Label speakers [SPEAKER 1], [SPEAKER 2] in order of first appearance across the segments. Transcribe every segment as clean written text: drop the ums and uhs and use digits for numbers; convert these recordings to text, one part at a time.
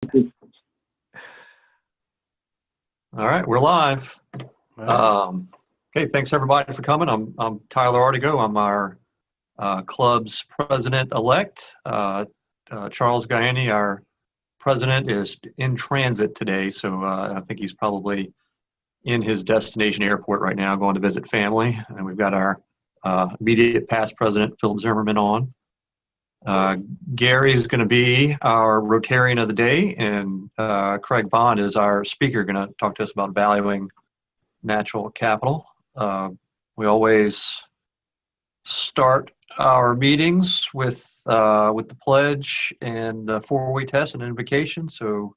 [SPEAKER 1] All right, we're live. Okay, thanks everybody for coming. I'm Tyler Artigo. I'm our club's president-elect. Charles Guyani, our president, is in transit today, so I think he's probably in his destination airport right now going to visit family. And we've got our immediate past president, Philip Zimmerman, on. Gary is going to be our Rotarian of the day, and Craig Bond is our speaker, going to talk to us about valuing natural capital. We always start our meetings with the pledge and four-way test and invocation. So,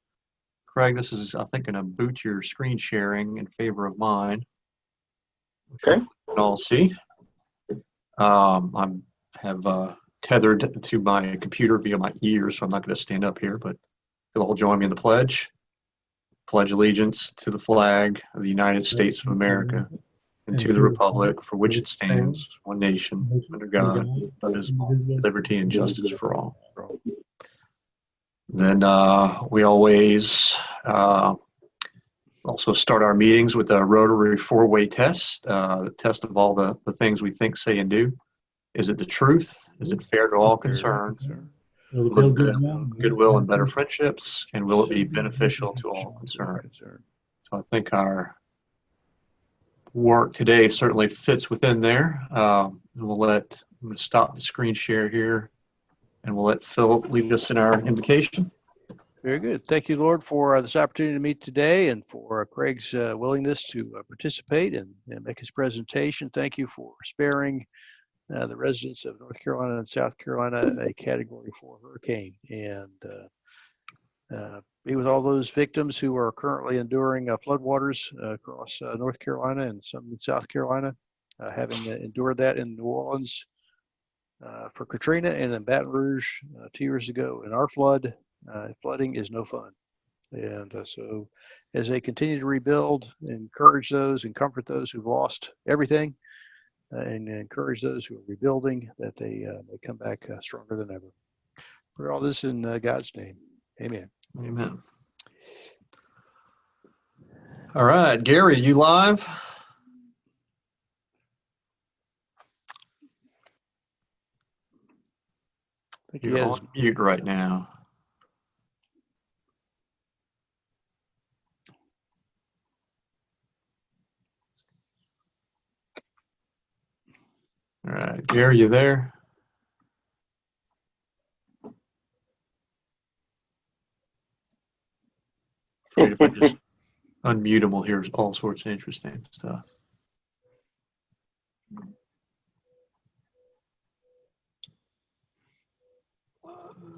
[SPEAKER 1] Craig, this is, I think, going to boot your screen sharing in favor of mine.
[SPEAKER 2] Okay.
[SPEAKER 1] You can all see. I have tethered to my computer via my ears, so I'm not going to stand up here, but you'll all join me in the pledge. Pledge allegiance to the flag of the United States of America and to the republic for which it stands, one nation, under God, indivisible, with liberty and justice for all. Then we always also start our meetings with a rotary four-way test, the test of all the things we think, say, and do. Is it the truth? Is it fair to all concerned? Will it build goodwill and better friendships? And will it be beneficial to all concerned? So I think our work today certainly fits within there. I'm going to stop the screen share here, and we'll let Phil lead us in our invocation.
[SPEAKER 3] Very good. Thank you, Lord, for this opportunity to meet today and for Craig's willingness to participate and make his presentation. Thank you for sparing the residents of North Carolina and South Carolina a Category 4 hurricane, and be with all those victims who are currently enduring floodwaters across North Carolina and some in South Carolina, having endured that in New Orleans for Katrina and in Baton Rouge 2 years ago. And our flooding is no fun. And so as they continue to rebuild, encourage those and comfort those who've lost everything, and encourage those who are rebuilding that they come back stronger than ever. Pray all this in God's name. Amen.
[SPEAKER 1] Amen. All right, Gary, you live? You're on mute right now. All right, Gary, you there? If I just unmute him, we'll hear all sorts of interesting stuff.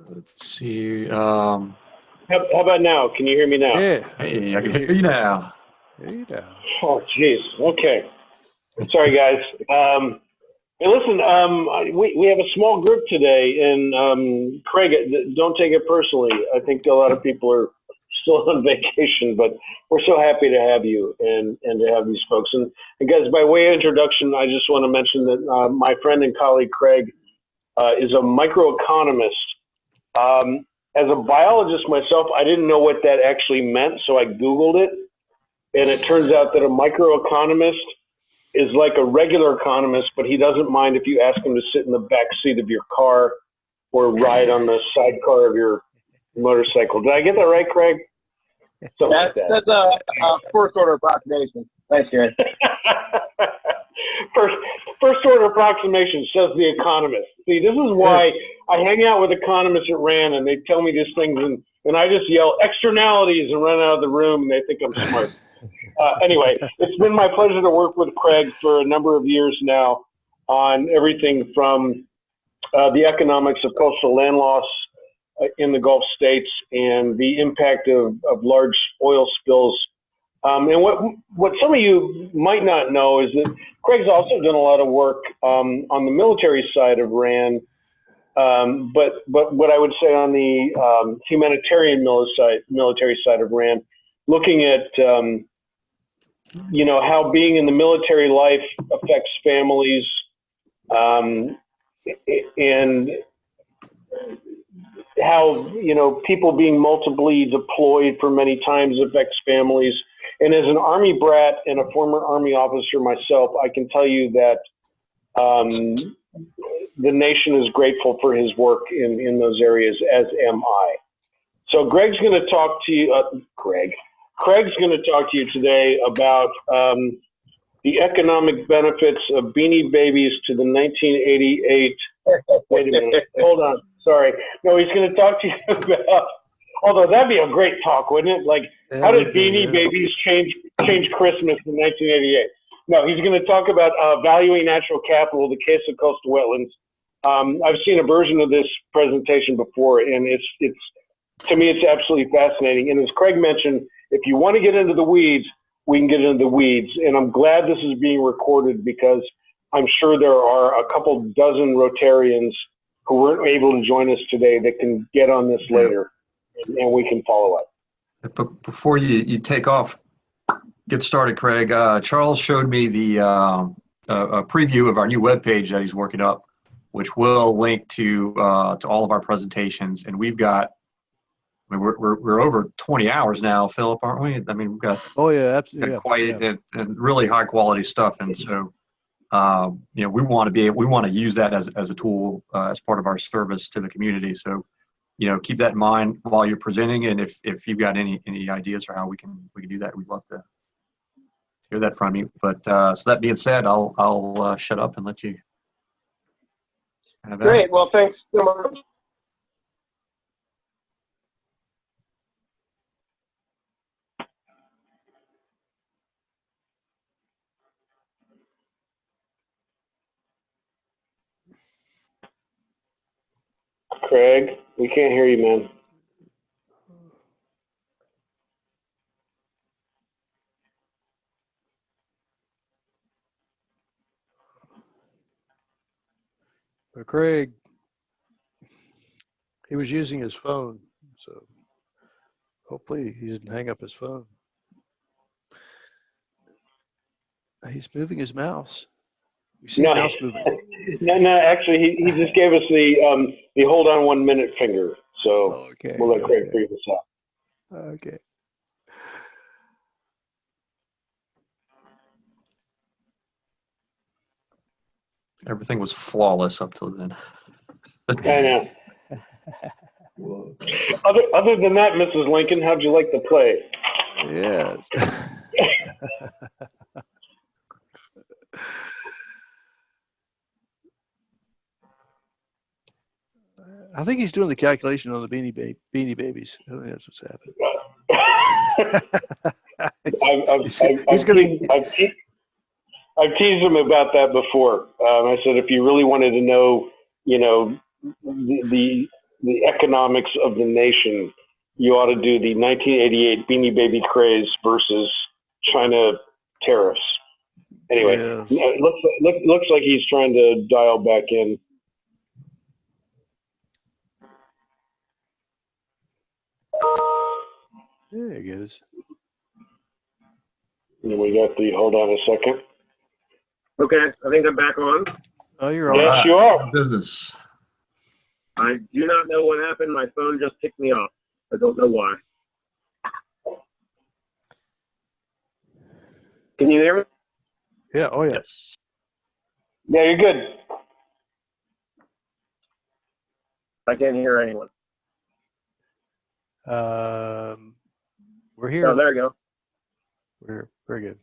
[SPEAKER 1] Let's see.
[SPEAKER 2] How about now? Can you hear me now?
[SPEAKER 3] Yeah.
[SPEAKER 1] Hey, I can hear you now.
[SPEAKER 2] Oh, geez. Okay. Sorry, guys. Hey, listen, we have a small group today, and Craig, don't take it personally. I think a lot of people are still on vacation, but we're so happy to have you and to have these folks. And guys, by way of introduction, I just want to mention that my friend and colleague Craig is a microeconomist. As a biologist myself, I didn't know what that actually meant, so I Googled it, and it turns out that a microeconomist is like a regular economist, but he doesn't mind if you ask him to sit in the back seat of your car or ride on the sidecar of your motorcycle. Did I get that right, Craig?
[SPEAKER 4] That's a first order approximation. Thanks, Gary.
[SPEAKER 2] First order approximation, says the economist. See, this is why I hang out with economists at RAND, and they tell me these things, and I just yell externalities and run out of the room, and they think I'm smart. Anyway, it's been my pleasure to work with Craig for a number of years now on everything from the economics of coastal land loss in the Gulf states and the impact of large oil spills. And what some of you might not know is that Craig's also done a lot of work on the military side of RAND, but what I would say on the humanitarian military side of RAND, looking at how being in the military life affects families, and how, people being multiply deployed for many times affects families. And as an Army brat and a former Army officer myself, I can tell you that the nation is grateful for his work in those areas, as am I. So Greg's going to talk to you, Craig's going to talk to you today about the economic benefits of Beanie Babies to the 1988. Wait a minute. Hold on. Sorry. No, he's going to talk to you about, although that'd be a great talk, wouldn't it? Like, how did Beanie Babies change Christmas in 1988? No, he's going to talk about valuing natural capital, the case of coastal wetlands. I've seen a version of this presentation before, and it's to me, it's absolutely fascinating. And as Craig mentioned, if you want to get into the weeds, we can get into the weeds. And I'm glad this is being recorded because I'm sure there are a couple dozen Rotarians who weren't able to join us today that can get on this later, and we can follow up.
[SPEAKER 1] But before you take off, get started, Craig, Charles showed me the a preview of our new webpage that he's working up, which will link to all of our presentations. And we've got, I mean, we're over 20 hours now, Philip, aren't we? I mean, we've got
[SPEAKER 3] absolutely,
[SPEAKER 1] quite and really high quality stuff. And so, we want to use that as a tool as part of our service to the community. So, keep that in mind while you're presenting. And if you've got any ideas for how we can do that, we'd love to hear that from you. But so that being said, I'll shut up and let you have that.
[SPEAKER 4] Great. Well, thanks so much.
[SPEAKER 2] Craig, we can't hear you, man.
[SPEAKER 3] But Craig, he was using his phone, so hopefully he didn't hang up his phone. He's moving his mouse. You see the mouse moving?
[SPEAKER 2] No. Actually, he just gave us the hold on 1 minute finger. So we'll let Craig figure this out.
[SPEAKER 3] Okay.
[SPEAKER 1] Everything was flawless up till then.
[SPEAKER 2] I know. Other than that, Mrs. Lincoln, how'd you like the play?
[SPEAKER 3] Yeah. I think he's doing the calculation on the Beanie Babies. I think that's what's happening.
[SPEAKER 2] I've teased him about that before. I said if you really wanted to know, the economics of the nation, you ought to do the 1988 Beanie Baby craze versus China tariffs. Anyway, it looks like he's trying to dial back in.
[SPEAKER 3] There he goes.
[SPEAKER 2] And we got the, hold on a second.
[SPEAKER 4] Okay, I think I'm back on.
[SPEAKER 3] Oh, you're on.
[SPEAKER 2] Yes, you are.
[SPEAKER 1] Business.
[SPEAKER 4] I do not know what happened. My phone just kicked me off. I don't know why. Can you hear me?
[SPEAKER 3] Yeah, oh yeah.
[SPEAKER 1] Yes.
[SPEAKER 2] Yeah, you're good.
[SPEAKER 4] I can't hear anyone.
[SPEAKER 3] We're here.
[SPEAKER 4] Oh, there we go.
[SPEAKER 3] We're very good.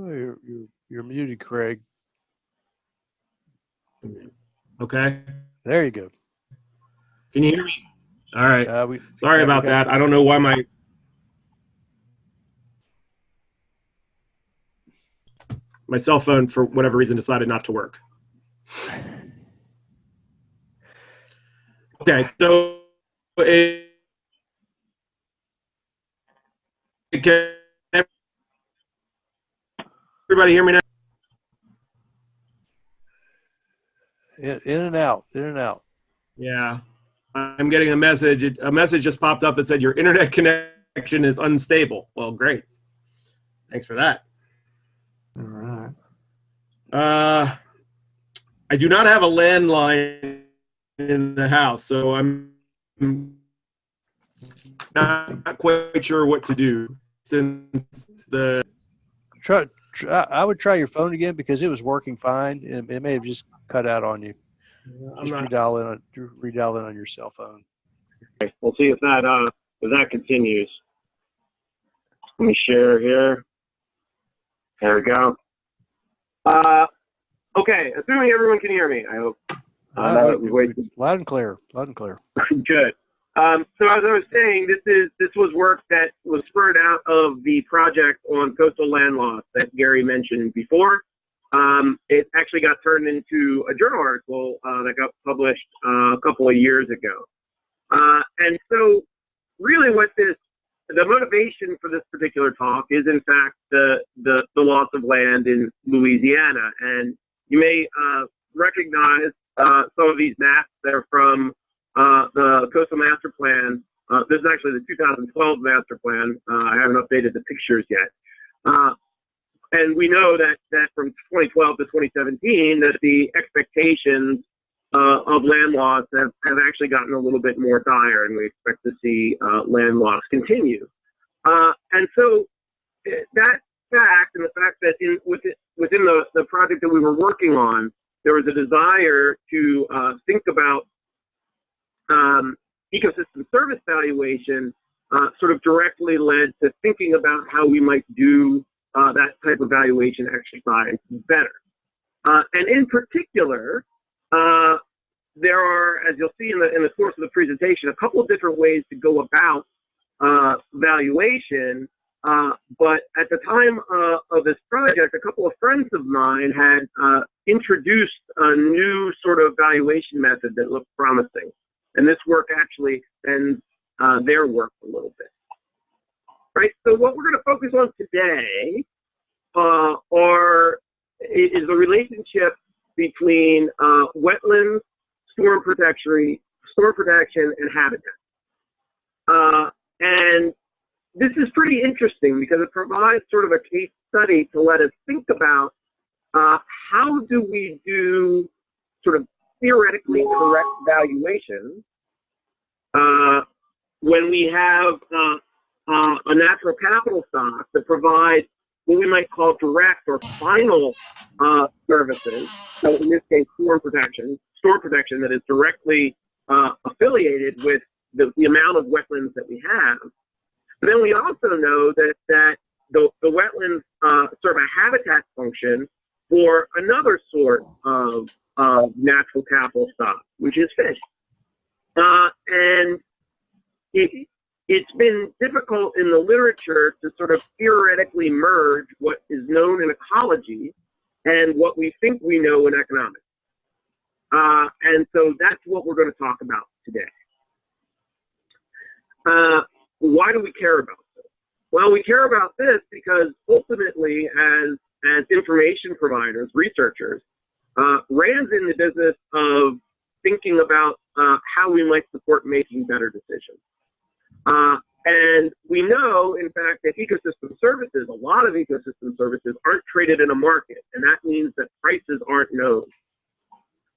[SPEAKER 3] Oh, you're muted, Craig.
[SPEAKER 5] Okay.
[SPEAKER 3] There you go.
[SPEAKER 5] Can you hear me? All right. Sorry about that.
[SPEAKER 3] You.
[SPEAKER 5] I don't know why my cell phone, for whatever reason, decided not to work. Okay. So can everybody hear me now?
[SPEAKER 3] In and out, in and out.
[SPEAKER 5] Yeah, I'm getting a message. A message just popped up that said your internet connection is unstable. Well, great. Thanks for that.
[SPEAKER 1] All right.
[SPEAKER 5] I do not have a landline in the house, so I'm not quite sure what to do since the.
[SPEAKER 3] I would try your phone again because it was working fine. It may have just cut out on you. Just redial in on your cell phone.
[SPEAKER 4] Okay, we'll see if that continues. Let me share here. There we go. Okay, assuming everyone can hear me, I hope.
[SPEAKER 3] Loud and clear. Loud and clear.
[SPEAKER 4] Good. So as I was saying, this was work that was spurred out of the project on coastal land loss that Gary mentioned before. It actually got turned into a journal article that got published a couple of years ago. And so really the motivation for this particular talk is in fact the loss of land in Louisiana. And you may recognize some of these maps. They're from the Coastal Master Plan. This is actually the 2012 Master Plan. I haven't updated the pictures yet. And we know that from 2012 to 2017, that the expectations of land loss have actually gotten a little bit more dire, and we expect to see land loss continue. And so that fact, and the fact that within the project that we were working on, there was a desire to think about ecosystem service valuation, sort of directly led to thinking about how we might do that type of valuation exercise better. And in particular, there are, as you'll see in the course of the presentation, a couple of different ways to go about valuation. But at the time of this project, a couple of friends of mine had introduced a new sort of valuation method that looked promising. And this work actually extends their work a little bit. Right, so what we're going to focus on today is the relationship between wetlands, storm protection, and habitat. And this is pretty interesting because it provides sort of a case study to let us think about how do we do sort of theoretically correct valuations when we have a natural capital stock that provides what we might call direct or final services. So in this case, storm protection that is directly affiliated with the amount of wetlands that we have. But then we also know that the wetlands serve a habitat function for another sort of natural capital stock, which is fish. And it's been difficult in the literature to sort of theoretically merge what is known in ecology and what we think we know in economics. And so that's what we're going to talk about today. Why do we care about this? Well, we care about this because ultimately, as information providers, researchers, RAND's in the business of thinking about how we might support making better decisions. And we know, in fact, that ecosystem services, a lot of ecosystem services aren't traded in a market, and that means that prices aren't known.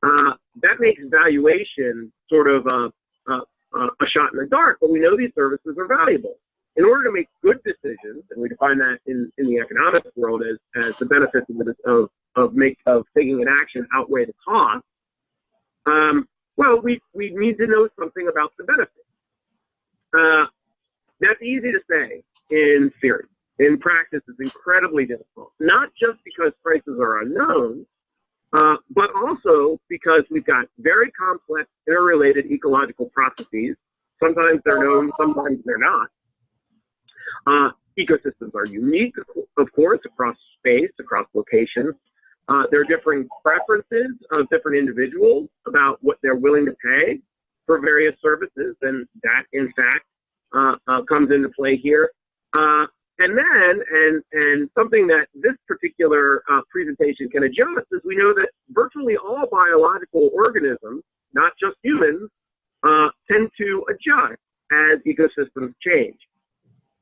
[SPEAKER 4] That makes valuation sort of a shot in the dark, but we know these services are valuable. In order to make good decisions, and we define that in the economic world as the benefits of taking an action outweigh the cost, well, we need to know something about the benefits. That's easy to say in theory. In practice, it's incredibly difficult, not just because prices are unknown, but also because we've got very complex, interrelated ecological processes. Sometimes they're known, sometimes they're not. Ecosystems are unique, of course, across space, across locations. There are different preferences of different individuals about what they're willing to pay for various services, and that, in fact, comes into play here. And something that this particular presentation can adjust is we know that virtually all biological organisms, not just humans, tend to adjust as ecosystems change.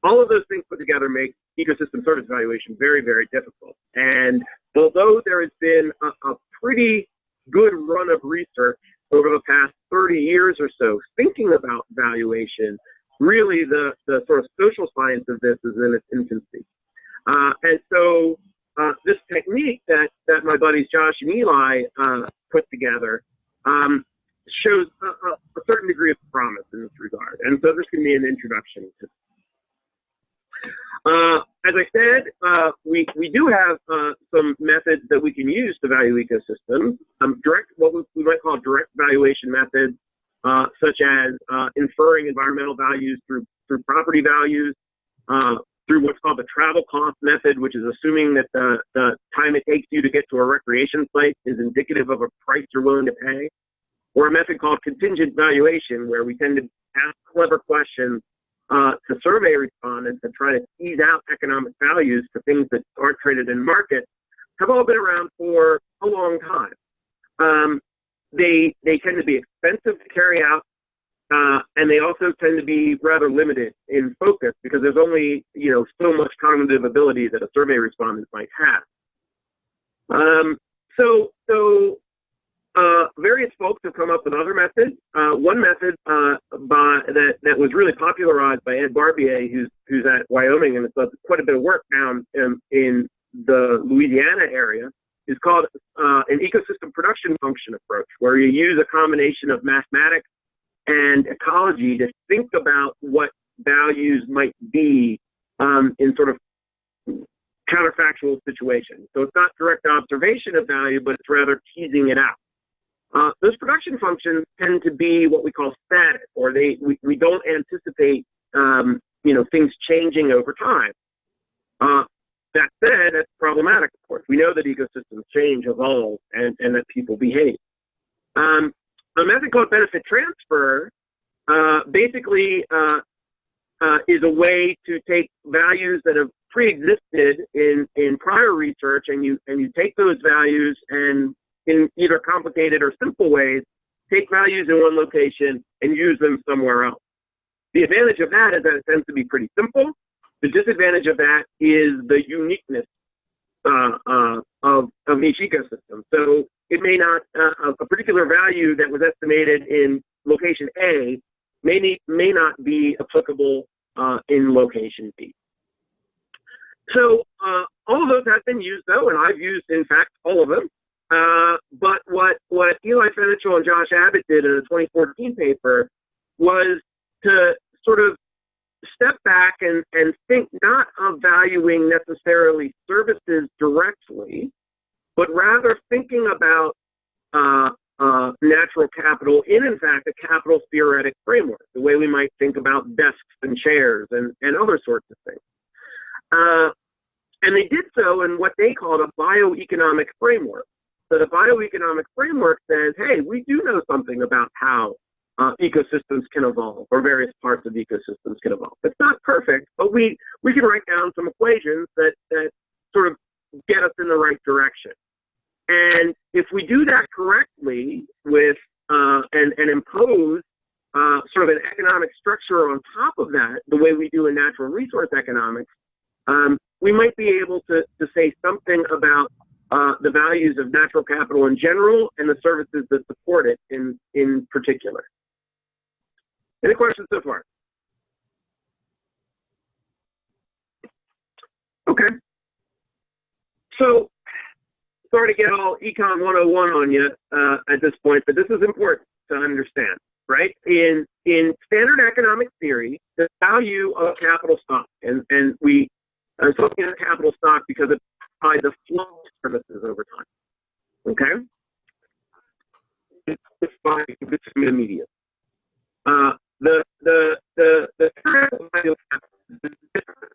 [SPEAKER 4] All of those things put together make ecosystem service evaluation very, very difficult. And although there has been a pretty good run of research over the past 30 years or so thinking about valuation, really the sort of social science of this is in its infancy. And so this technique that my buddies Josh and Eli put together shows a certain degree of promise in this regard. And so this can be an introduction to. As I said, we do have some methods that we can use to value ecosystems. What we might call direct valuation methods, such as inferring environmental values through property values, through what's called the travel cost method, which is assuming that the time it takes you to get to a recreation site is indicative of a price you're willing to pay, or a method called contingent valuation, where we tend to ask clever questions to survey respondents and try to tease out economic values for things that aren't traded in markets, have all been around for a long time. They tend to be expensive to carry out, and they also tend to be rather limited in focus because there's only so much cognitive ability that a survey respondent might have. Various folks have come up with other methods. One method that was really popularized by Ed Barbier, who's at Wyoming and has done quite a bit of work down in the Louisiana area, is called an ecosystem production function approach, where you use a combination of mathematics and ecology to think about what values might be in sort of counterfactual situations. So it's not direct observation of value, but it's rather teasing it out. Those production functions tend to be what we call static, or we don't anticipate things changing over time. That said, that's problematic, of course. We know that ecosystems change, evolve, and that people behave. A method called benefit transfer basically is a way to take values that have pre-existed in prior research, and you take those values and, in either complicated or simple ways, take values in one location and use them somewhere else. The advantage of that is that it tends to be pretty simple. The disadvantage of that is the uniqueness of each ecosystem. So it may not, a particular value that was estimated in location A may not be applicable in location B. So all of those have been used, though, and I've used, in fact, all of them. But what Eli Fenichel and Josh Abbott did in a 2014 paper was to sort of step back and think not of valuing necessarily services directly, but rather thinking about natural capital in fact, a capital theoretic framework, the way we might think about desks and chairs and other sorts of things. And they did so in what they called a bioeconomic framework. So the bioeconomic framework says, hey, we do know something about how ecosystems can evolve, or various parts of ecosystems can evolve. It's not perfect, but we can write down some equations that sort of get us in the right direction. And if we do that correctly with and impose sort of an economic structure on top of that, the way we do in natural resource economics, we might be able to say something about the values of natural capital in general and the services that support it in particular. Any questions so far? Okay. So, sorry to get all Econ 101 on you at this point, but this is important to understand, right? In standard economic theory, the value of capital stock, and I'm talking about capital stock because it's by the flow of services over time. Okay? It's by this immediate. The current value of capital is different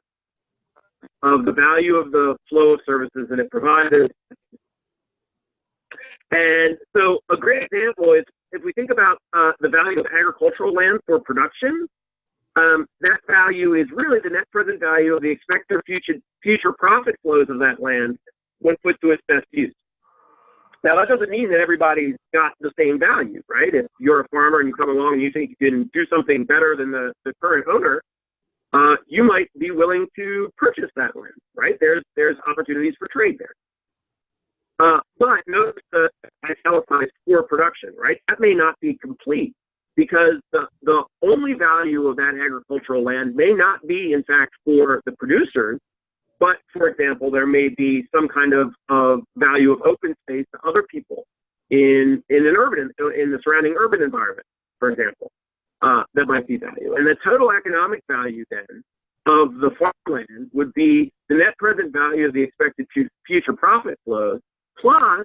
[SPEAKER 4] of the value of the flow of services that it provided. And so a great example is if we think about the value of agricultural land for production, that value is really the net present value of the expected future profit flows of that land when put to its best use. Now, that doesn't mean that everybody's got the same value, right? If you're a farmer and you come along and you think you can do something better than the current owner, you might be willing to purchase that land, right? There's opportunities for trade there. But notice the italicized for production, right? That may not be complete because the only value of that agricultural land may not be, in fact, for the producers, but, for example, there may be some kind of value of open space to other people in the surrounding urban environment, for example. That might be value. And the total economic value then of the farmland would be the net present value of the expected future profit flows plus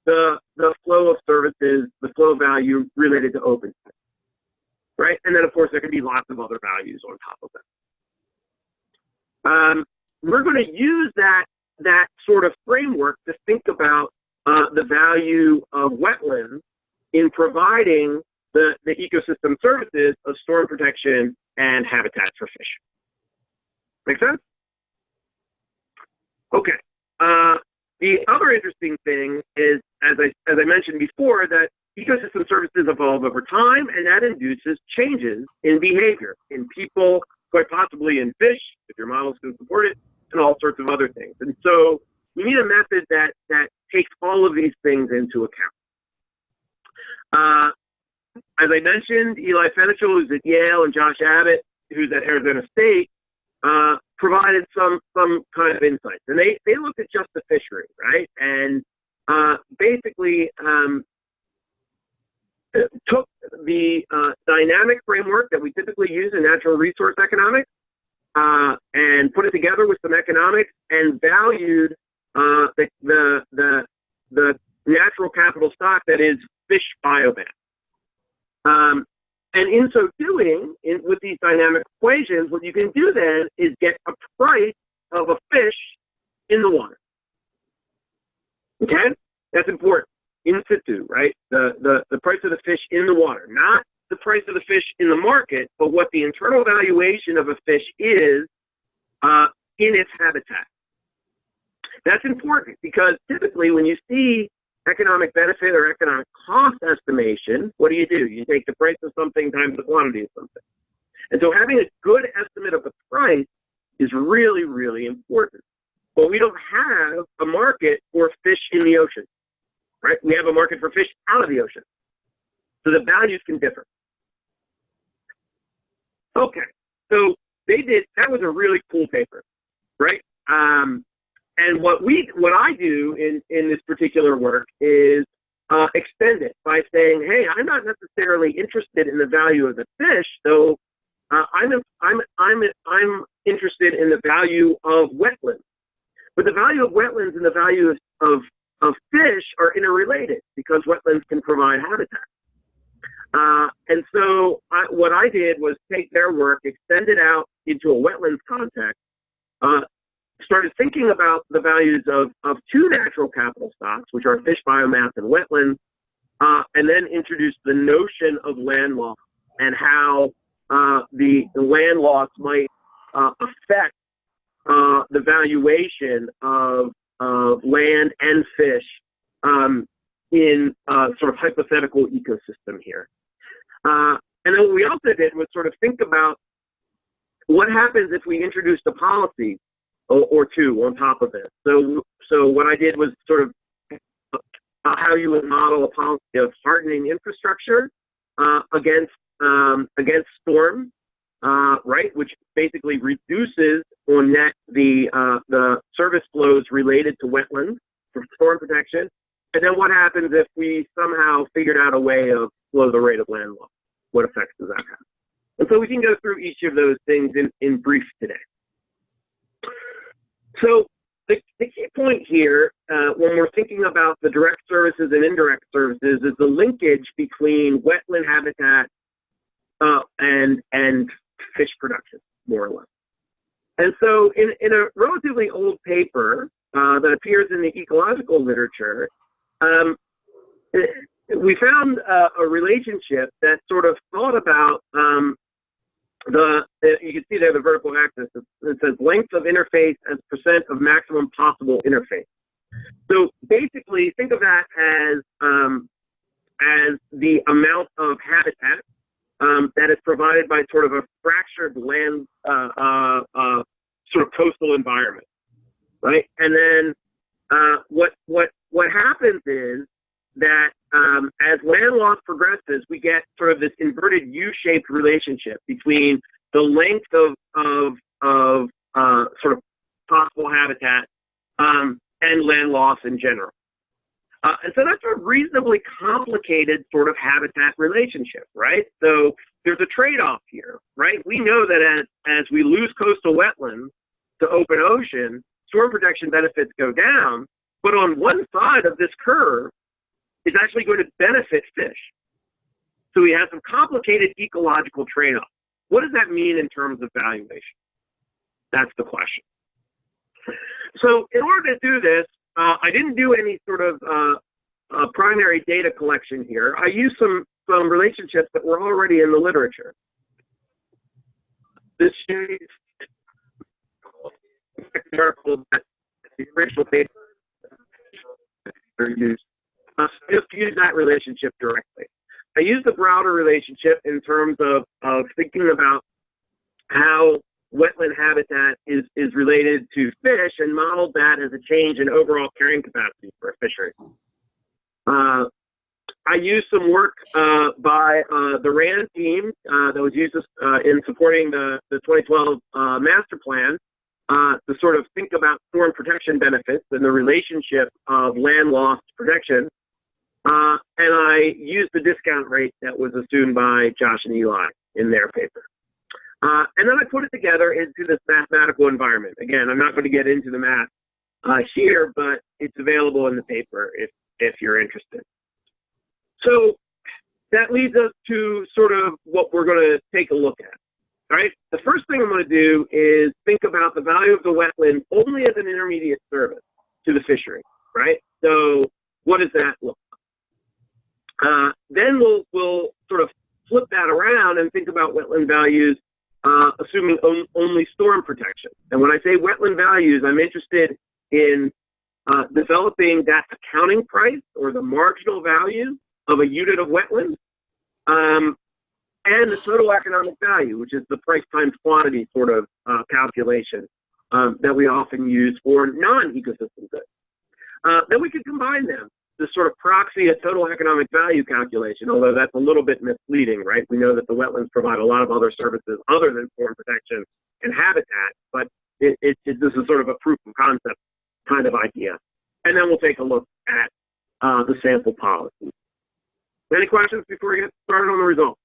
[SPEAKER 4] the flow of services, the flow value related to open space, right? And then, of course, there can be lots of other values on top of that. We're going to use that sort of framework to think about the value of wetlands in providing the ecosystem services of storm protection and habitat for fish. Make sense? Okay. The other interesting thing is, as I mentioned before, that ecosystem services evolve over time, and that induces changes in behavior in people, quite possibly in fish, if your models can support it, and all sorts of other things. And so we need a method that takes all of these things into account. As I mentioned, Eli Fenichel, who's at Yale, and Josh Abbott, who's at Arizona State, provided some kind of insights. And they looked at just the fishery, right? And basically took the dynamic framework that we typically use in natural resource economics and put it together with some economics and valued the natural capital stock that is fish biomass. And in so doing, with these dynamic equations, what you can do then is get a price of a fish in the water. Okay? That's important. In situ, right? The price of the fish in the water, not the price of the fish in the market, but what the internal valuation of a fish is in its habitat. That's important because typically when you see economic benefit or economic cost estimation, what do? You take the price of something times the quantity of something. And so having a good estimate of the price is really, really important. But we don't have a market for fish in the ocean, right? We have a market for fish out of the ocean. So the values can differ. Okay, so that was a really cool paper, right? And what I do in this particular work is extend it by saying, hey, I'm not necessarily interested in the value of the fish, though I'm interested in the value of wetlands. But the value of wetlands and the value of fish are interrelated because wetlands can provide habitat. And so what I did was take their work, extend it out into a wetlands context, started thinking about the values of two natural capital stocks, which are fish biomass and wetlands, and then introduced the notion of land loss and how the land loss might affect the valuation of land and fish in sort of hypothetical ecosystem here. And then what we also did was sort of think about what happens if we introduced a policy or two on top of it. So what I did was sort of how you would model a policy of hardening infrastructure against storm, right, which basically reduces on net the service flows related to wetlands for storm protection. And then what happens if we somehow figured out a way of slow the rate of land loss? What effects does that have? And so we can go through each of those things in brief today. So the key point here, when we're thinking about the direct services and indirect services, is the linkage between wetland habitat and fish production, more or less. And so in a relatively old paper that appears in the ecological literature, we found a relationship that sort of thought about you can see there the vertical axis. It says length of interface as percent of maximum possible interface. So basically, think of that as the amount of habitat that is provided by sort of a fractured land, sort of coastal environment, right? And then what happens is that as land loss progresses, we get sort of this inverted U-shaped relationship between the length of sort of possible habitat and land loss in general. And so that's a reasonably complicated sort of habitat relationship, right? So there's a trade-off here, right? We know that as we lose coastal wetlands to open ocean, storm protection benefits go down, but on one side of this curve is actually going to benefit fish. So we have some complicated ecological trade-off. What does that mean in terms of valuation? That's the question. So in order to do this, I didn't do any sort of primary data collection here. I used some relationships that were already in the literature. This is article that the original paper used. Just use that relationship directly. I use the Browder relationship in terms of thinking about how wetland habitat is related to fish and modeled that as a change in overall carrying capacity for a fishery. I used some work by the RAND team that was used in supporting the 2012 master plan to sort of think about storm protection benefits and the relationship of land loss to protection. And I used the discount rate that was assumed by Josh and Eli in their paper. And then I put it together into this mathematical environment. Again, I'm not going to get into the math here, but it's available in the paper if you're interested. So that leads us to sort of what we're going to take a look at. All right. The first thing I'm going to do is think about the value of the wetland only as an intermediate service to the fishery. Right. So what does that look like? Then we'll sort of flip that around and think about wetland values, assuming only storm protection. And when I say wetland values, I'm interested in developing that accounting price or the marginal value of a unit of wetland, and the total economic value, which is the price times quantity sort of calculation that we often use for non-ecosystem goods. Then we could combine them to sort of proxy a total economic value calculation, although that's a little bit misleading, right? We know that the wetlands provide a lot of other services other than storm protection and habitat, but this is sort of a proof of concept kind of idea. And then we'll take a look at the sample policy. Any questions before we get started on the results?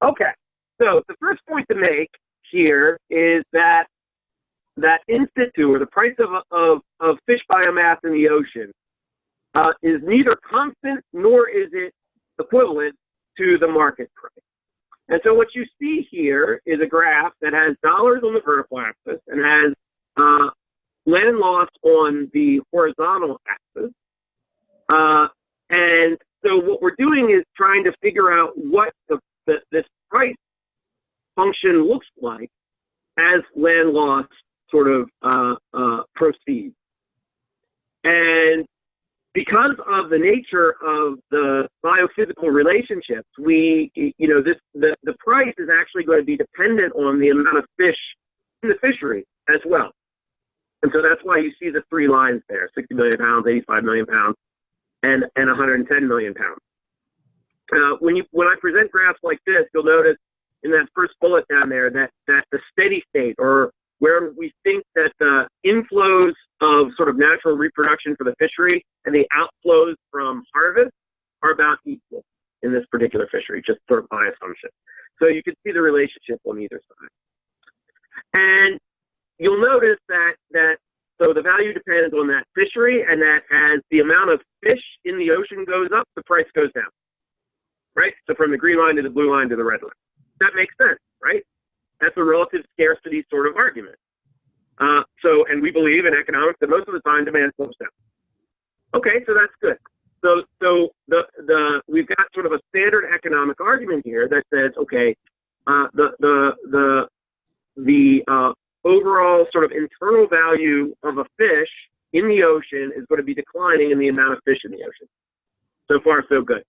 [SPEAKER 4] Okay, so the first point to make here is that in situ, or the price of fish biomass in the ocean, is neither constant nor is it equivalent to the market price. And so what you see here is a graph that has dollars on the vertical axis and has land loss on the horizontal axis. And so what we're doing is trying to figure out what this price function looks like as land loss sort of proceeds. And because of the nature of the biophysical relationships, the price is actually going to be dependent on the amount of fish in the fishery as well. And so that's why you see the three lines there: 60 million pounds, 85 million pounds, and 110 million pounds. When I present graphs like this, you'll notice in that first bullet down there that the steady state, or where we think that the inflows of sort of natural reproduction for the fishery and the outflows from harvest are about equal in this particular fishery, just sort of by assumption. So you can see the relationship on either side. And you'll notice that so the value depends on that fishery, and that as the amount of fish in the ocean goes up, the price goes down, right? So from the green line to the blue line to the red line. That makes sense, right? That's a relative scarcity sort of argument. And we believe in economics that most of the time demand slows down. Okay, so that's good. So we've got sort of a standard economic argument here that says, okay, the overall sort of internal value of a fish in the ocean is going to be declining in the amount of fish in the ocean. So far, so good.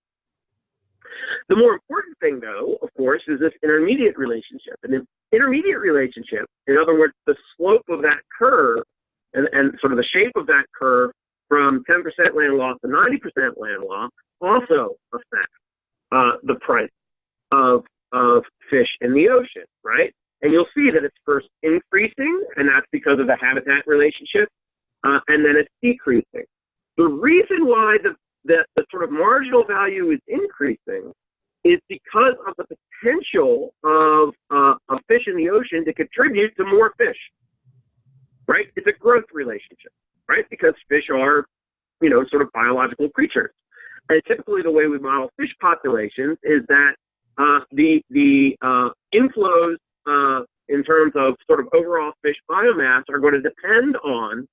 [SPEAKER 4] The more important thing, though, of course, is this intermediate relationship. And the intermediate relationship, in other words, the slope of that curve and sort of the shape of that curve from 10% land loss to 90% land loss also affects the price of fish in the ocean, right? And you'll see that it's first increasing, and that's because of the habitat relationship, and then it's decreasing. The reason why the sort of marginal value is increasing is because of the potential of fish in the ocean to contribute to more fish, right? It's a growth relationship, right? Because fish are, sort of biological creatures. And typically the way we model fish populations is that the inflows in terms of sort of overall fish biomass are going to depend on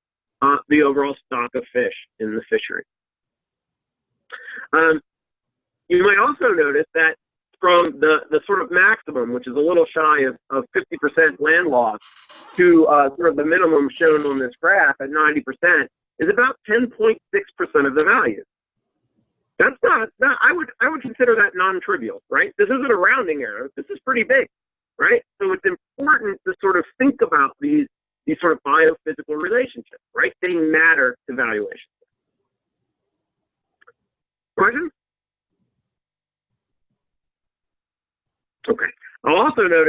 [SPEAKER 4] the overall stock of fish in the fishery. You might also notice that from the sort of maximum, which is a little shy of 50% land loss, to sort of the minimum shown on this graph at 90%, is about 10.6% of the value. That's not, I would consider that non-trivial, right? This isn't a rounding error. This is pretty big, right? So it's important to sort of think about these sort of biophysical relationships, right? They matter to valuation. Question? Okay. I'll also note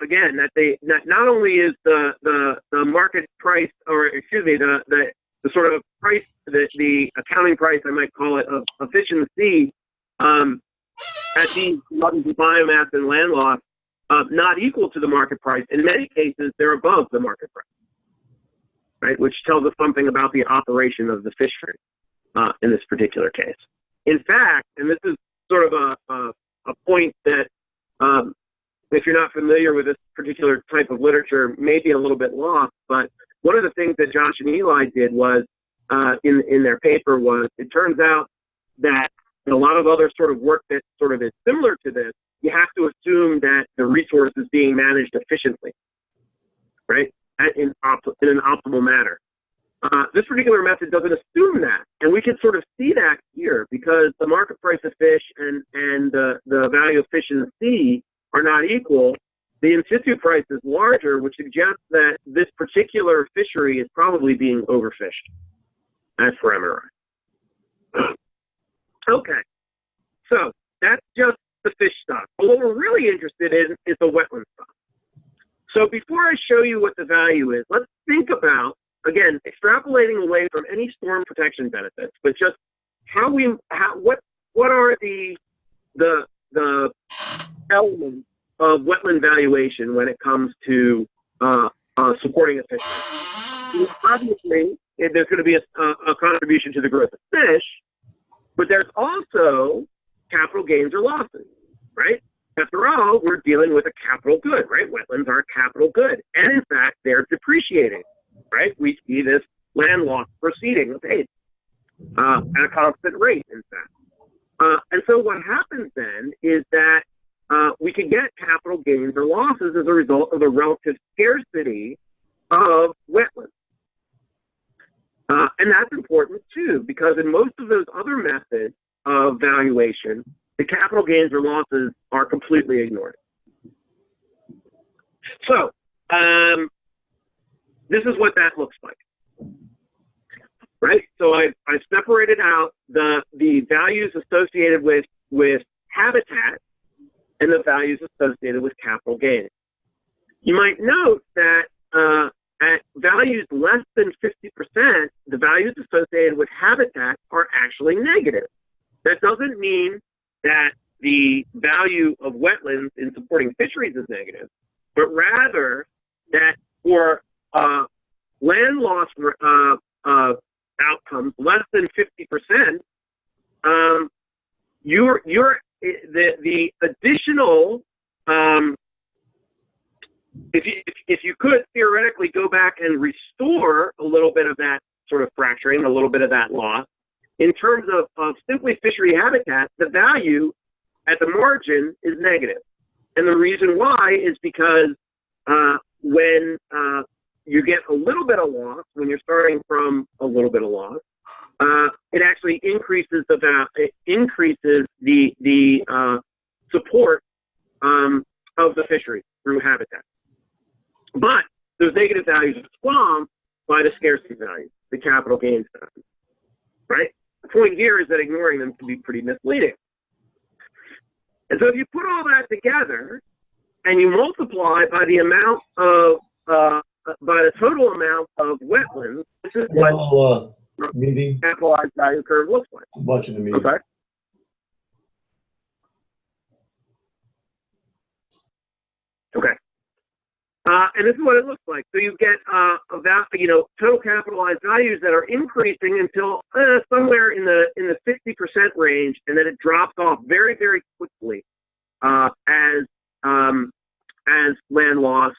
[SPEAKER 4] again that not only is the market price, or excuse me, the sort of price, the accounting price, I might call it, of fish in the sea at these levels of biomass and land loss not equal to the market price. In many cases, they're above the market price, right? Which tells us something about the operation of the fishery in this particular case. In fact, and this is sort of a point that, if you're not familiar with this particular type of literature, may be a little bit lost, but one of the things that Josh and Eli did was, in their paper, was it turns out that in a lot of other sort of work that sort of is similar to this, you have to assume that the resource is being managed efficiently, right, in an optimal manner. This particular method doesn't assume that, and we can sort of see that here because the market price of fish and the value of fish in the sea are not equal. The in situ price is larger, which suggests that this particular fishery is probably being overfished as parameterized. Okay, so that's just the fish stock. But what we're really interested in is the wetland stock. So before I show you what the value is, let's think about, again, extrapolating away from any storm protection benefits, but just what are the elements of wetland valuation when it comes to supporting a fishery. Obviously, there's going to be a contribution to the growth of fish, but there's also capital gains or losses, right? After all, we're dealing with a capital good, right? Wetlands are a capital good, and in fact, they're depreciating, right? We see this land loss proceeding at a constant rate, in fact. And so what happens then is that we can get capital gains or losses as a result of the relative scarcity of wetlands. And that's important too, because in most of those other methods of valuation, the capital gains or losses are completely ignored. So this is what that looks like, right? So I've separated out the values associated with habitat and the values associated with capital gains. You might note that at values less than 50%, the values associated with habitat are actually negative. That doesn't mean that the value of wetlands in supporting fisheries is negative, but rather that for land loss outcomes less than 50%, the additional, if you could theoretically go back and restore a little bit of that sort of fracturing, a little bit of that loss, in terms of simply fishery habitat, the value at the margin is negative. And the reason why is because when you get a little bit of loss, when you're starting from a little bit of loss, it actually increases the support of the fishery through habitat. But those negative values are swamped by the scarcity value, the capital gains value, right? The point here is that ignoring them can be pretty misleading. And so if you put all that together and you multiply by the amount of, by the total amount of wetlands, this is what
[SPEAKER 6] meeting.
[SPEAKER 4] capitalized value curve looks like.
[SPEAKER 6] Watching the meeting.
[SPEAKER 4] Okay. Okay. And this is what it looks like. So you get about, total capitalized values that are increasing until somewhere in the 60% range, and then it drops off very, very quickly as land loss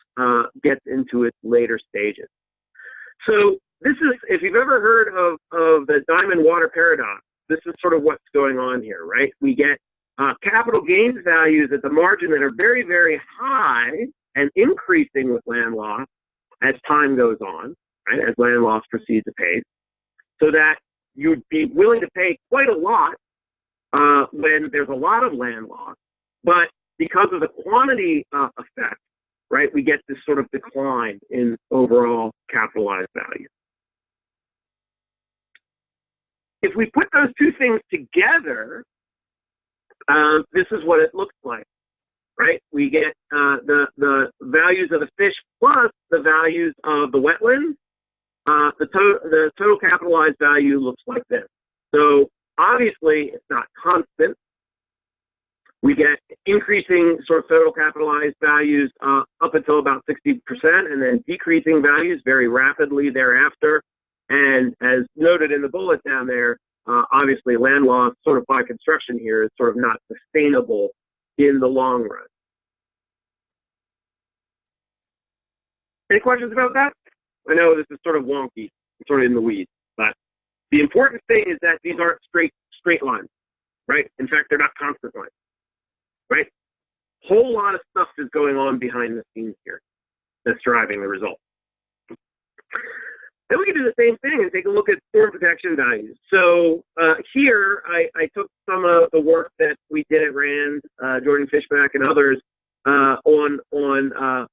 [SPEAKER 4] gets into its later stages. So this is, if you've ever heard of the diamond water paradox, this is sort of what's going on here, right? We get capital gains values at the margin that are very, very high and increasing with land loss as time goes on, right? As land loss proceeds apace, so that you'd be willing to pay quite a lot when there's a lot of land loss, but because of the quantity effect, right, we get this sort of decline in overall capitalized value. If we put those two things together, this is what it looks like, right? We get the values of the fish plus the values of the wetlands. The total capitalized value looks like this. So obviously it's not constant. We get increasing sort of total capitalized values up until about 60%, and then decreasing values very rapidly thereafter. And as noted in the bullet down there, obviously land loss sort of by construction here is sort of not sustainable in the long run. Any questions about that? I know this is sort of wonky, sort of in the weeds, but the important thing is that these aren't straight lines, right? In fact, they're not constant lines, right? Whole lot of stuff is going on behind the scenes here that's driving the result. Then we can do the same thing and take a look at storm protection values. So here, I took some of the work that we did at RAND, Jordan Fishback and others, on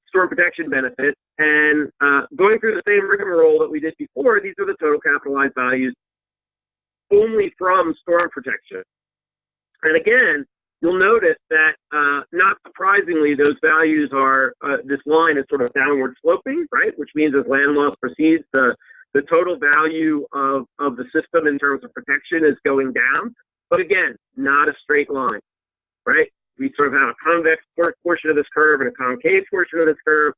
[SPEAKER 4] storm protection benefits, and going through the same rigmarole that we did before. These are the total capitalized values only from storm protection. And again, you'll notice that, not surprisingly, those values are, this line is sort of downward sloping, right? Which means as land loss proceeds, the total value of the system in terms of protection is going down. But again, not a straight line, right? We sort of have a convex portion of this curve and a concave portion of this curve.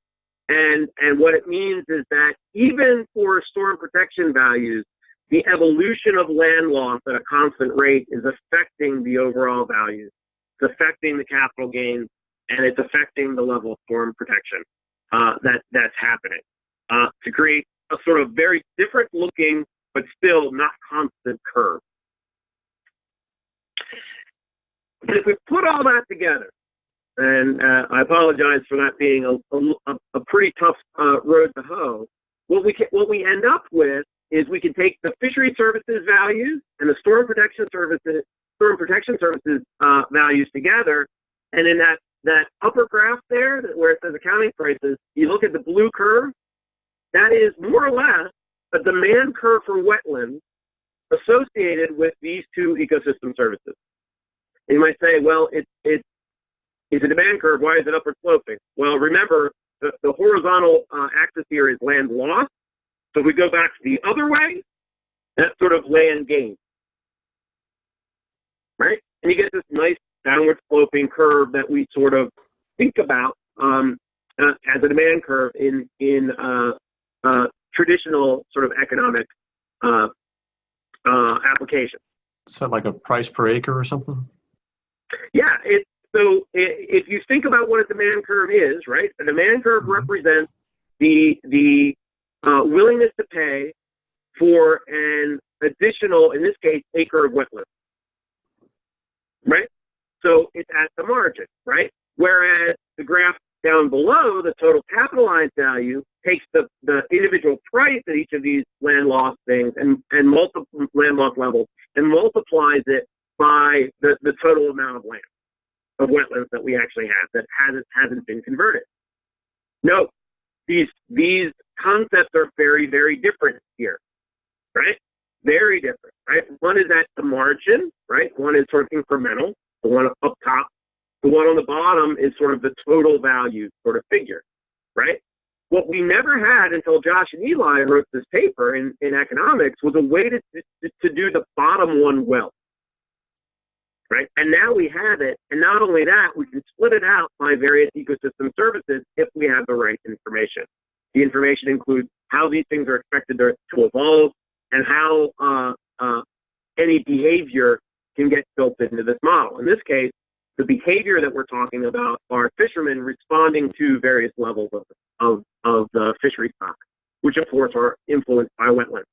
[SPEAKER 4] And what it means is that even for storm protection values, the evolution of land loss at a constant rate is affecting the overall values. It's affecting the capital gains, and it's affecting the level of storm protection that's happening to create a sort of very different looking, but still not constant curve. But if we put all that together, and I apologize for that being a pretty tough road to hoe, what we end up with is we can take the fishery services values and the storm protection services values together, and in that upper graph there where it says accounting prices, you look at the blue curve. That is more or less a demand curve for wetlands associated with these two ecosystem services. And you might say, well, it's a demand curve. Why is it upward sloping? Well, remember, the horizontal axis here is land loss. So if we go back the other way, that's sort of land gain, right? And you get this nice downward sloping curve that we sort of think about as a demand curve in traditional sort of economic application.
[SPEAKER 1] Is that like a price per acre or something?
[SPEAKER 4] Yeah, so if you think about what a demand curve is, right? A demand curve represents the willingness to pay for an additional, in this case, acre of wetland, right? So it's at the margin, right? Whereas the graph down below, the total capitalized value, takes the individual price at each of these land loss things and multiple land loss levels and multiplies it by the total amount of land, of wetlands that we actually have that hasn't been converted. Note, these concepts are very, very different here, right? Very different, right? One is at the margin, right? One is sort of incremental. The one up top, the one on the bottom is sort of the total value sort of figure, right? What we never had until Josh and Eli wrote this paper in economics was a way to do the bottom one well, right? And now we have it, and not only that, we can split it out by various ecosystem services if we have the right information. The information includes how these things are expected to evolve and how any behavior can get built into this model. In this case, the behavior that we're talking about are fishermen responding to various levels of the fishery stock, which of course are influenced by wetlands.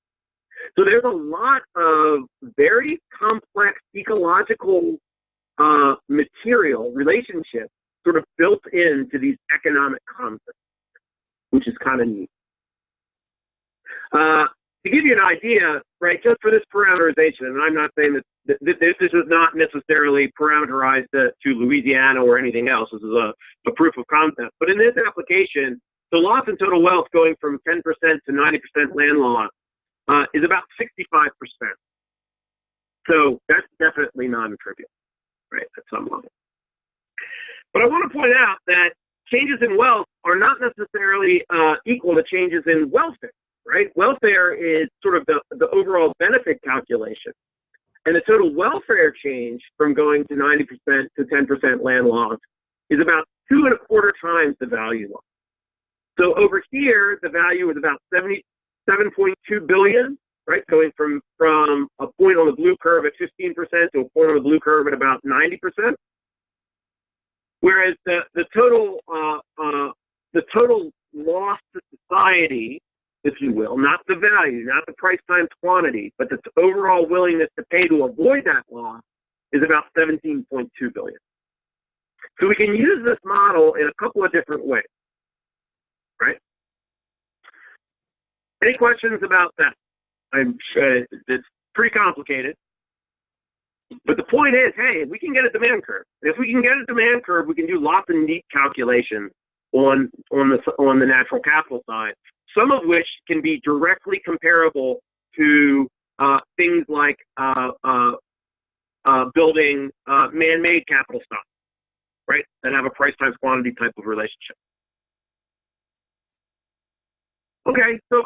[SPEAKER 4] So there's a lot of very complex ecological material relationships sort of built into these economic concepts, which is kind of neat. To give you an idea, right, just for this parameterization, and I'm not saying that this is not necessarily parameterized to Louisiana or anything else. This is a proof of concept. But in this application, the loss in total wealth going from 10% to 90% land loss is about 65%. So that's definitely non-trivial, right, at some level. But I want to point out that changes in wealth are not necessarily equal to changes in welfare, right? Welfare is sort of the overall benefit calculation. And the total welfare change from going to 90% to 10% land loss is about 2.25 times the value loss. So over here, the value is about 77.2 billion, right? Going from a point on the blue curve at 15% to a point on the blue curve at about 90%. Whereas the total loss to society, if you will, not the value, not the price times quantity, but the overall willingness to pay to avoid that loss is about 17.2 billion. So we can use this model in a couple of different ways, right? Any questions about that? I'm sure it's pretty complicated. But the point is, hey, we can get a demand curve. And if we can get a demand curve, we can do lots of neat calculations on the natural capital side, some of which can be directly comparable to things like building man-made capital stock, right? That have a price times quantity type of relationship. Okay, so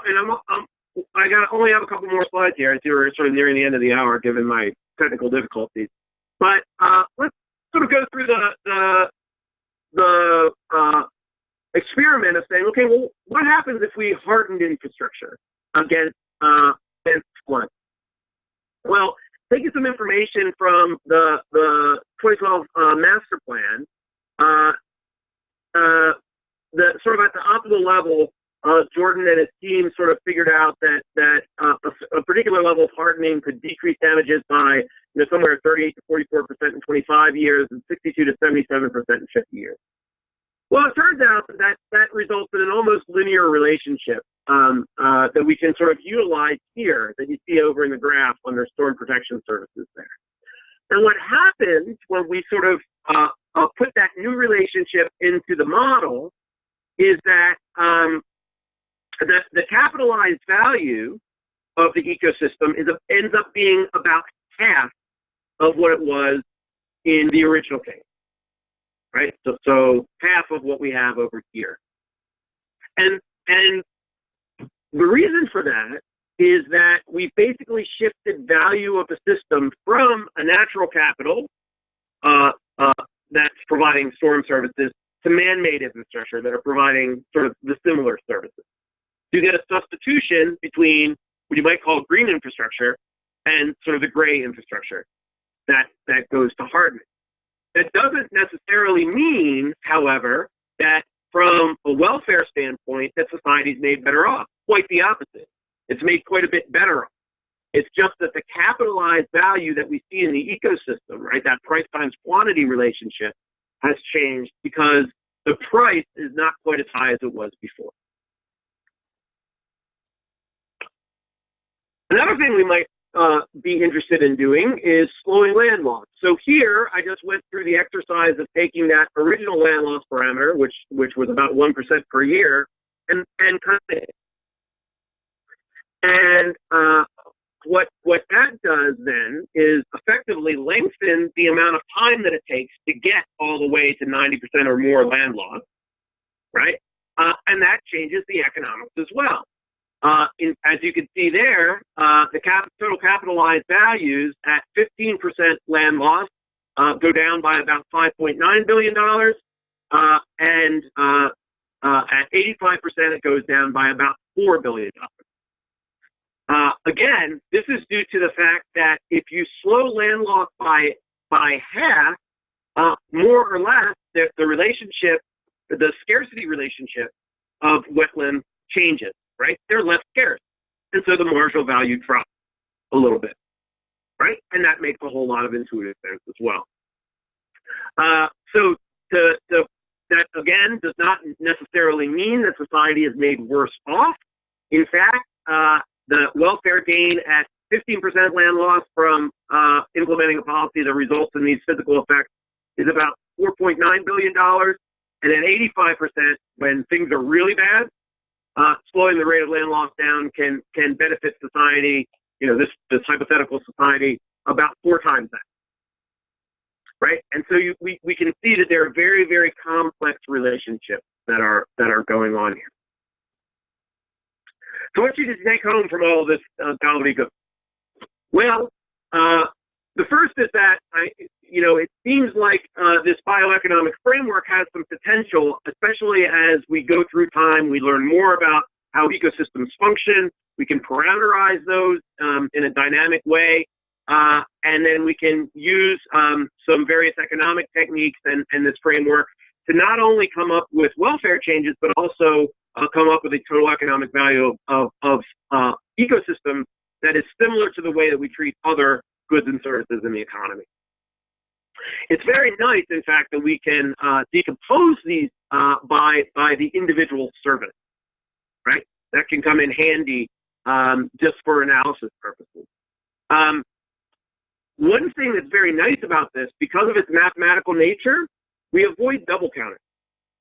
[SPEAKER 4] I only have a couple more slides here. I see we're sort of nearing the end of the hour, given my technical difficulties. But let's sort of go through the experiment of saying, okay, well, what happens if we hardened infrastructure against flood? Well, taking some information from the 2012 master plan, the sort of at the optimal level, Jordan and his team sort of figured out that a particular level of hardening could decrease damages by somewhere 38 to 44% in 25 years and 62 to 77% in 50 years. Well, it turns out that results in an almost linear relationship that we can sort of utilize here that you see over in the graph under storm protection services there. And what happens when we sort of put that new relationship into the model is that the capitalized value of the ecosystem ends up being about half of what it was in the original case, right? So half of what we have over here. And the reason for that is that we basically shifted value of the system from a natural capital that's providing storm services to man-made infrastructure that are providing sort of the similar services. You get a substitution between what you might call green infrastructure and sort of the gray infrastructure that goes to hardening. That doesn't necessarily mean, however, that from a welfare standpoint that society's made better off. Quite the opposite. It's made quite a bit better off. It's just that the capitalized value that we see in the ecosystem, right, that price times quantity relationship has changed because the price is not quite as high as it was before. Another thing we might be interested in doing is slowing land loss. So here, I just went through the exercise of taking that original land loss parameter, which was about 1% per year, and cutting it. And what that does then is effectively lengthen the amount of time that it takes to get all the way to 90% or more land loss, right? And that changes the economics as well. As you can see there, the total capitalized values at 15% land loss go down by about $5.9 billion, and at 85% it goes down by about $4 billion. Again, this is due to the fact that if you slow land loss by half, more or less, the relationship, the scarcity relationship of wetland changes, right? They're less scarce. And so the marginal value drops a little bit, right? And that makes a whole lot of intuitive sense as well. So that, again, does not necessarily mean that society is made worse off. In fact, the welfare gain at 15% land loss from implementing a policy that results in these physical effects is about $4.9 billion. And at 85%, when things are really bad, slowing the rate of land loss down can benefit society, this hypothetical society, about 4 times that. Right? And so we can see that there are very, very complex relationships that are going on here. So what should you take home from all of this gobbledygook? Well, the first is that it seems like this bioeconomic framework has some potential, especially as we go through time, we learn more about how ecosystems function. We can parameterize those in a dynamic way, and then we can use some various economic techniques and this framework to not only come up with welfare changes, but also come up with a total economic value of ecosystems that is similar to the way that we treat other goods and services in the economy. It's very nice, in fact, that we can decompose these by the individual service, right? That can come in handy just for analysis purposes. One thing that's very nice about this, because of its mathematical nature, we avoid double counting.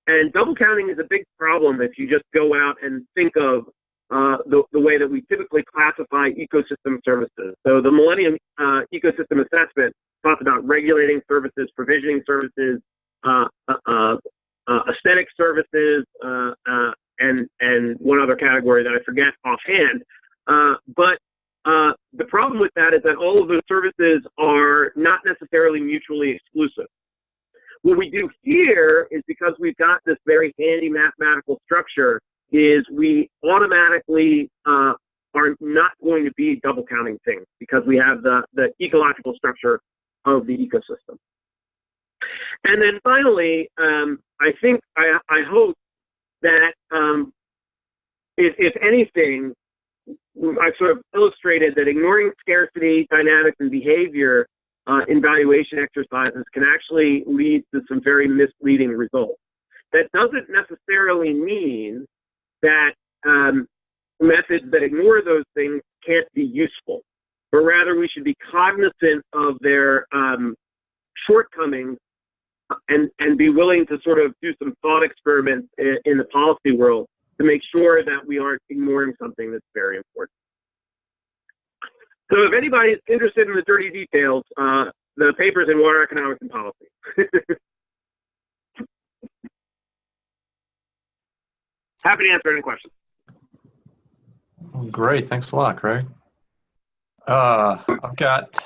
[SPEAKER 4] And double counting is a big problem if you just go out and think of the way that we typically classify ecosystem services. So the Millennium Ecosystem Assessment talks about regulating services, provisioning services, aesthetic services, and one other category that I forget offhand. But the problem with that is that all of those services are not necessarily mutually exclusive. What we do here is, because we've got this very handy mathematical structure, is we automatically are not going to be double counting things because we have the ecological structure of the ecosystem. And then finally, I hope that if anything, I've sort of illustrated that ignoring scarcity, dynamics, and behavior in valuation exercises can actually lead to some very misleading results. That doesn't necessarily mean that methods that ignore those things can't be useful, but rather we should be cognizant of their shortcomings and be willing to sort of do some thought experiments in the policy world to make sure that we aren't ignoring something that's very important. So if anybody's interested in the dirty details, the paper's in Water Economics and Policy. Happy to answer any questions.
[SPEAKER 1] Great, thanks a lot, Craig. I've got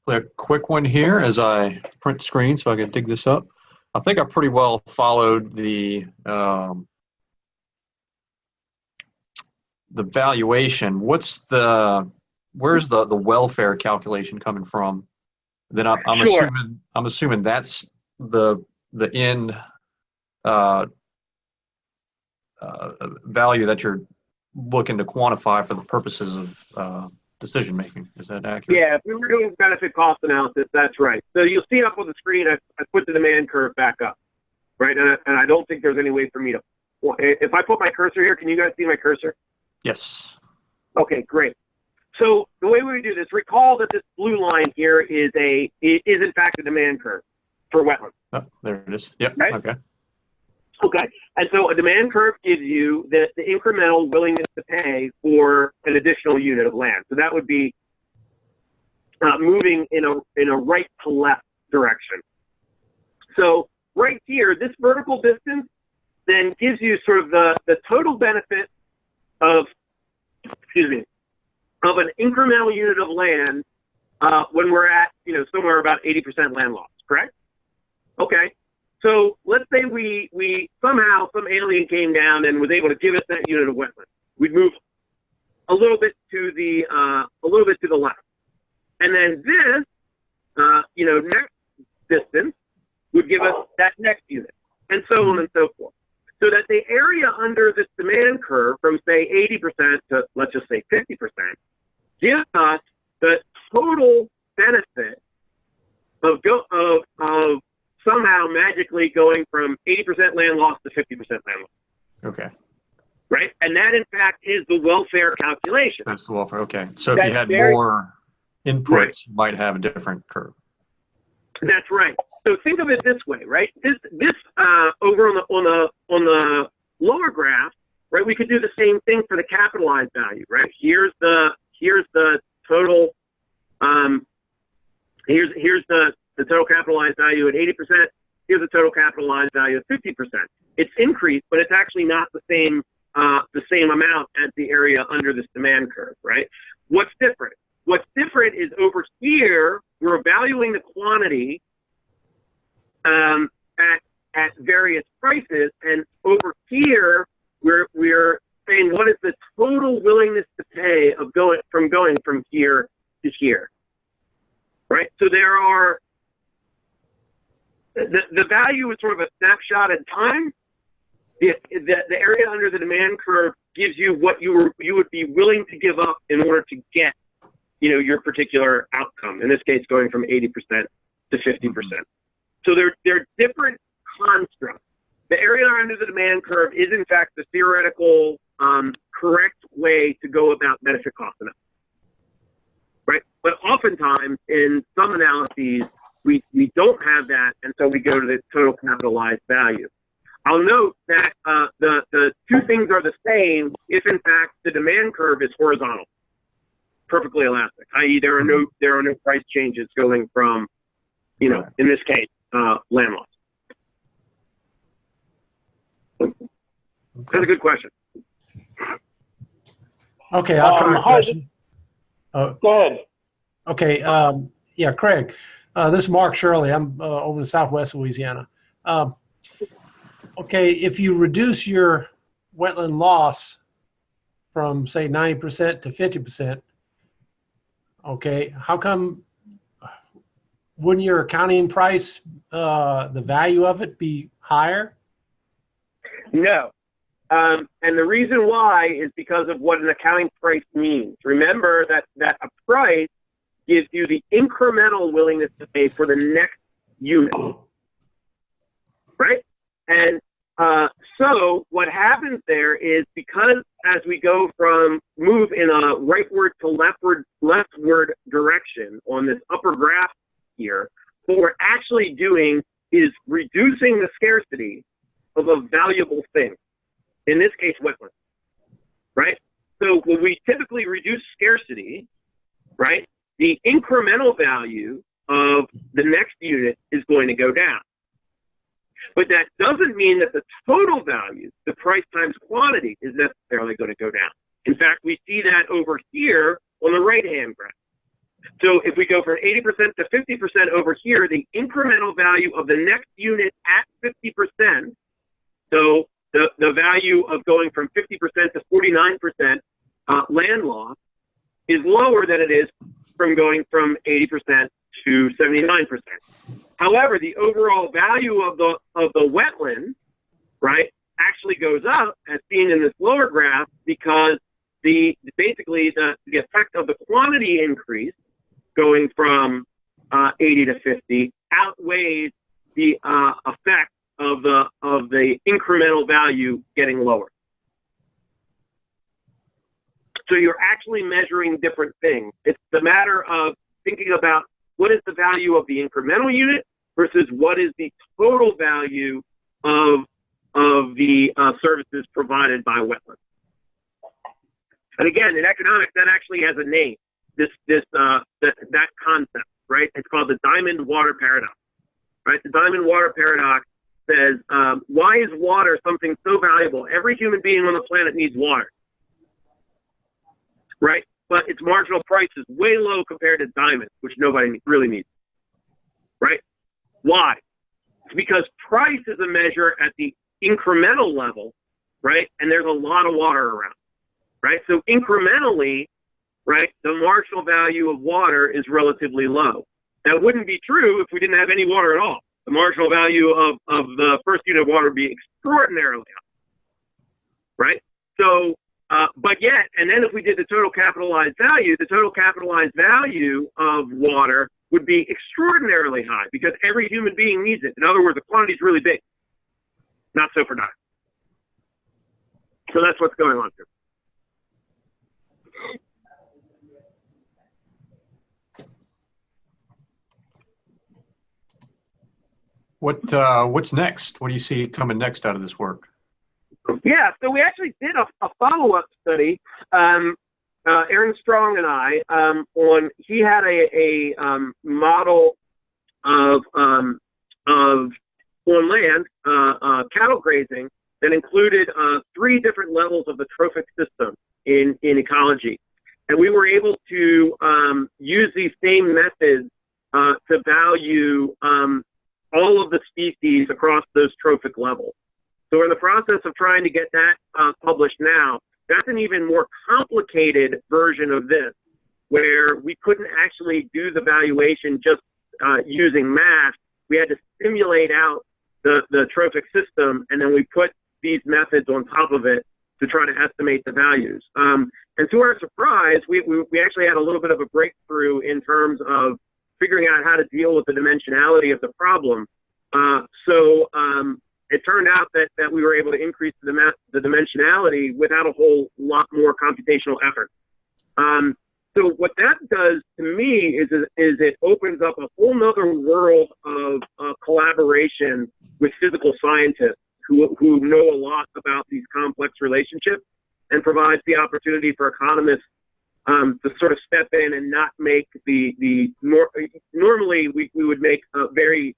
[SPEAKER 1] a quick one here as I print screen so I can dig this up. I think I pretty well followed the valuation. Where's the welfare calculation coming from? Then I'm
[SPEAKER 4] Sure.
[SPEAKER 1] assuming that's the end value that you're looking to quantify for the purposes of decision making. Is that accurate?
[SPEAKER 4] Yeah, if we were doing benefit cost analysis, that's right. So you'll see up on the screen, I put the demand curve back up, right? And I don't think there's any way for me to, if I put my cursor here, can you guys see my cursor?
[SPEAKER 1] Yes.
[SPEAKER 4] Okay, great. So the way we do this, recall that this blue line here is in fact a demand curve for wetlands.
[SPEAKER 1] Oh, there it is. Yep.
[SPEAKER 4] Right?
[SPEAKER 1] Okay.
[SPEAKER 4] Okay, and so a demand curve gives you the incremental willingness to pay for an additional unit of land. So that would be moving in a right to left direction. So right here, this vertical distance then gives you sort of the total benefit of, of an incremental unit of land when we're at, somewhere about 80% land loss, correct? Okay. So let's say we somehow, some alien came down and was able to give us that unit of wetland. We'd move a little bit to the left. And then this, next distance would give us that next unit, and so on and so forth. So that the area under this demand curve from, say, 80% to, let's just say, 50%, gives us the total benefit of somehow magically going from 80% land loss to 50% land loss.
[SPEAKER 1] Okay.
[SPEAKER 4] Right? And that, in fact, is the welfare calculation.
[SPEAKER 1] That's the welfare. Okay. So if you had more inputs, right, you might have a different curve.
[SPEAKER 4] That's right. So think of it this way, right? This over on the lower graph, right? We could do the same thing for the capitalized value, right? Here's the total. Here's the total capitalized value at 80%. Here's the total capitalized value at 50%. It's increased, but it's actually not the same amount as the area under this demand curve, right? What's different? What's different is over here, we're valuing the quantity at various prices, and over here, we're saying what is the total willingness to pay of going from here to here, right? So there are the value is sort of a snapshot in time. The area under the demand curve gives you what you would be willing to give up in order to get your particular outcome. In this case, going from 80% to 50%. So they're different constructs. The area under the demand curve is in fact the theoretical correct way to go about benefit cost analysis, right? But oftentimes in some analyses we don't have that, and so we go to the total capitalized value. I'll note that the two things are the same if in fact the demand curve is horizontal, perfectly elastic, i.e. there are no price changes going from, in this case, land loss. That's a good question.
[SPEAKER 6] Okay, I'll try a question.
[SPEAKER 2] Go ahead.
[SPEAKER 6] Okay, yeah, Craig. This is Mark Shirley. I'm over in Southwest Louisiana. Okay, if you reduce your wetland loss from, say, 90% to 50%, okay, how come wouldn't your accounting price, the value of it, be higher?
[SPEAKER 4] No. And the reason why is because of what an accounting price means. Remember that a price gives you the incremental willingness to pay for the next unit, right? And so what happens there is, because as we move in a rightward to leftward direction on this upper graph here, what we're actually doing is reducing the scarcity of a valuable thing. In this case, wetlands, right? So when we typically reduce scarcity, right, the incremental value of the next unit is going to go down. But that doesn't mean that the total value, the price times quantity, is necessarily going to go down. In fact, we see that over here on the right-hand graph. So if we go from 80% to 50% over here, the incremental value of the next unit at 50%, so the value of going from 50% to 49% land loss, is lower than it is from going from 80% to 79%. However, the overall value of the wetland, right, actually goes up, as seen in this lower graph, because basically the effect of the quantity increase going from 80 to 50 outweighs the effect of the incremental value getting lower. So you're actually measuring different things. It's the matter of thinking about what is the value of the incremental unit versus what is the total value of the services provided by wetlands. And again, in economics, that actually has a name. That concept, right? It's called the diamond water paradox, right? The diamond water paradox says, why is water something so valuable? Every human being on the planet needs water, right? But its marginal price is way low compared to diamonds, which nobody really needs, right? Why? It's because price is a measure at the incremental level, right? And there's a lot of water around, right? So incrementally, right, the marginal value of water is relatively low. That wouldn't be true if we didn't have any water at all. The marginal value of the first unit of water would be extraordinarily high, right? So, but yet, and then if we did the total capitalized value of water would be extraordinarily high because every human being needs it. In other words, the quantity is really big. Not so for diamond. So that's what's going on here.
[SPEAKER 1] What's next? What do you see coming next out of this work?
[SPEAKER 4] Yeah, so we actually did a follow-up study. Aaron Strong and I, he had a model of on land cattle grazing that included 3 different levels of the trophic system in ecology, and we were able to use these same methods to value all of the species across those trophic levels. So we're in the process of trying to get that published now. That's an even more complicated version of this, where we couldn't actually do the valuation just using math. We had to simulate out the trophic system, and then we put these methods on top of it to try to estimate the values. And to our surprise, we actually had a little bit of a breakthrough in terms of figuring out how to deal with the dimensionality of the problem. It turned out that we were able to increase the dimensionality without a whole lot more computational effort. So what that does to me is it opens up a whole nother world of collaboration with physical scientists who know a lot about these complex relationships, and provides the opportunity for economists to sort of step in and not make normally we would make very,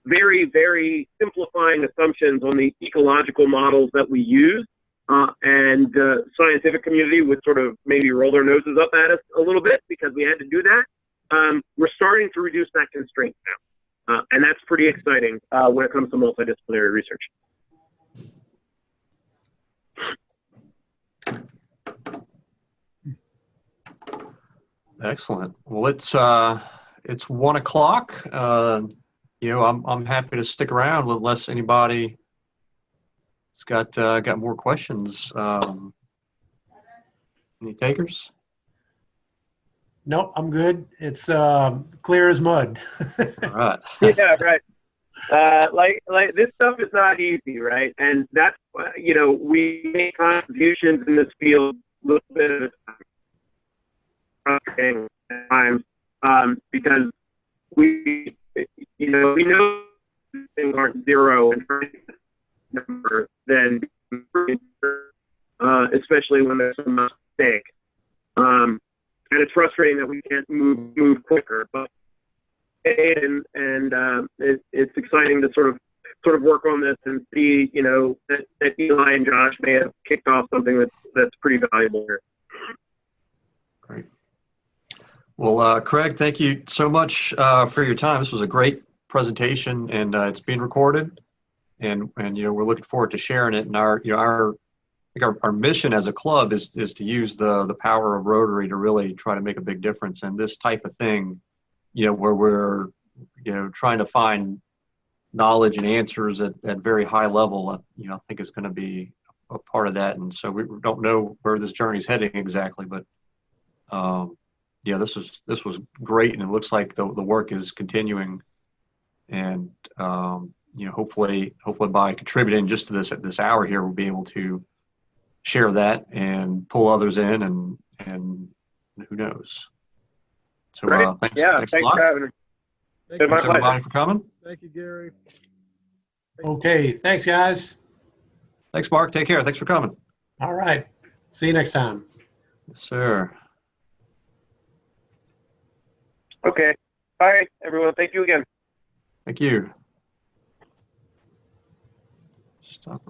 [SPEAKER 4] very simplifying assumptions on the ecological models that we use, and the scientific community would sort of maybe roll their noses up at us a little bit because we had to do that. We're starting to reduce that constraint now, and that's pretty exciting when it comes to multidisciplinary research.
[SPEAKER 1] Excellent. Well, it's 1 o'clock. I'm happy to stick around unless anybody has got more questions. Any takers?
[SPEAKER 6] Nope, I'm good. It's clear as mud.
[SPEAKER 1] All right.
[SPEAKER 4] Yeah, right. Like this stuff is not easy, right? And that's we make contributions in this field a little bit of frustrating at times because we know things aren't zero and number then especially when there's so much stake. And it's frustrating that we can't move quicker, but it's exciting to sort of work on this and see that Eli and Josh may have kicked off something that's pretty valuable here.
[SPEAKER 1] Great. Well, Craig, thank you so much for your time. This was a great presentation, and it's being recorded, and we're looking forward to sharing it. And our mission as a club is to use the power of Rotary to really try to make a big difference. And this type of thing, where we're trying to find knowledge and answers at very high level, I think is going to be a part of that, and so we don't know where this journey is heading exactly. But yeah, this was great, and it looks like the work is continuing, and hopefully by contributing just to this hour here, we'll be able to share that and pull others in, and who knows. So
[SPEAKER 4] Great.
[SPEAKER 1] thanks
[SPEAKER 4] Yeah,
[SPEAKER 1] a
[SPEAKER 4] thanks
[SPEAKER 1] lot.
[SPEAKER 4] for having me.
[SPEAKER 3] Thank
[SPEAKER 4] It's my
[SPEAKER 1] Thanks
[SPEAKER 4] pleasure.
[SPEAKER 1] everybody for coming.
[SPEAKER 3] Thank you, Gary.
[SPEAKER 6] Okay, thanks, guys.
[SPEAKER 1] Thanks, Mark. Take care. Thanks for coming.
[SPEAKER 6] All right. See you next time.
[SPEAKER 1] Yes, sir.
[SPEAKER 4] Okay. All right, everyone. Thank you again.
[SPEAKER 1] Thank you. Stop.